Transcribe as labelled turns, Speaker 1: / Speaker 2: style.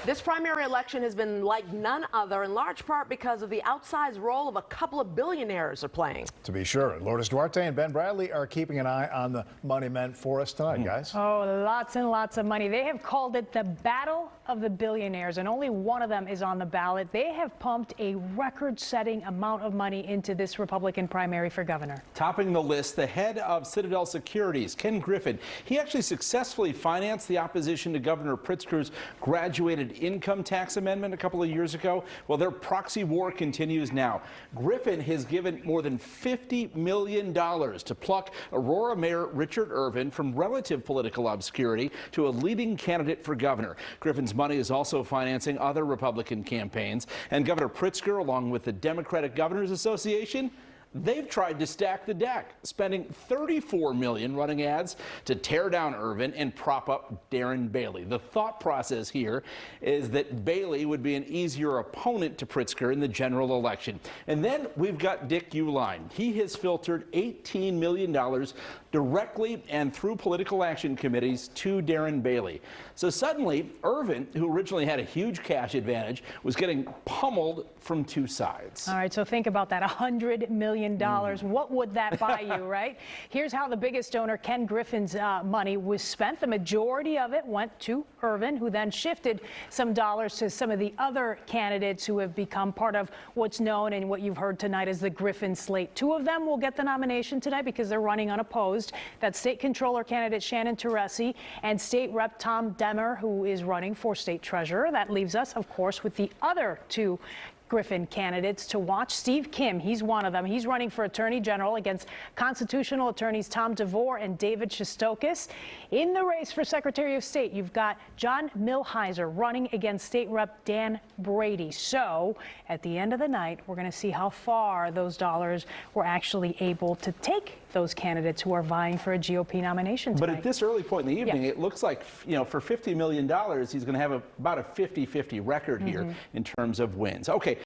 Speaker 1: This primary election has been like none other, in large part because of the outsized role of a couple of billionaires are playing.
Speaker 2: To be sure. Lourdes Duarte and Ben Bradley are keeping an eye on the money men for us tonight, guys.
Speaker 3: Oh, lots and lots of money. They have called it the Battle of the Billionaires, and only one of them is on the ballot. They have pumped a record-setting amount of money into this Republican primary for governor.
Speaker 4: Topping the list, the head of Citadel Securities, Ken Griffin. He actually successfully financed the opposition to Governor Pritzker's graduated income tax amendment a couple of years ago. Well, their proxy war continues now. Griffin has given more than $50 million to pluck Aurora Mayor Richard Irvin from relative political obscurity to a leading candidate for governor. Griffin's money is also financing other Republican campaigns, and Governor Pritzker, along with the Democratic Governors Association, they've tried to stack the deck, spending $34 million running ads to tear down Irvin and prop up Darren Bailey. The thought process here is that Bailey would be an easier opponent to Pritzker in the general election. And then we've got Dick Uihlein. He has filtered $18 million directly and through political action committees to Darren Bailey. So suddenly, Irvin, who originally had a huge cash advantage, was getting pummeled from two sides.
Speaker 3: All right, so think about that, $100 million. What would that buy you, right? Here's how the biggest donor, Ken Griffin's money was spent. The majority of it went to Irvin, who then shifted some dollars to some of the other candidates who have become part of what's known and what you've heard tonight as the Griffin slate. Two of them will get the nomination tonight because they're running unopposed. That's State Controller candidate Shannon Teresi and State Rep Tom Demmer, who is running for State Treasurer. That leaves us, of course, with the other two Griffin candidates to watch. Steve Kim, he's one of them. He's running for Attorney General against constitutional attorneys Tom DeVore and David Shostokis. In the race for Secretary of State, you've got John Millhiser running against State Rep Dan Brady. So at the end of the night, we're going to see how far those dollars were actually able to take those candidates who are vying for a GOP nomination tonight.
Speaker 4: But at this early point in the evening, it looks like, for $50 million, he's going to have about a 50-50 record here in terms of wins. Okay.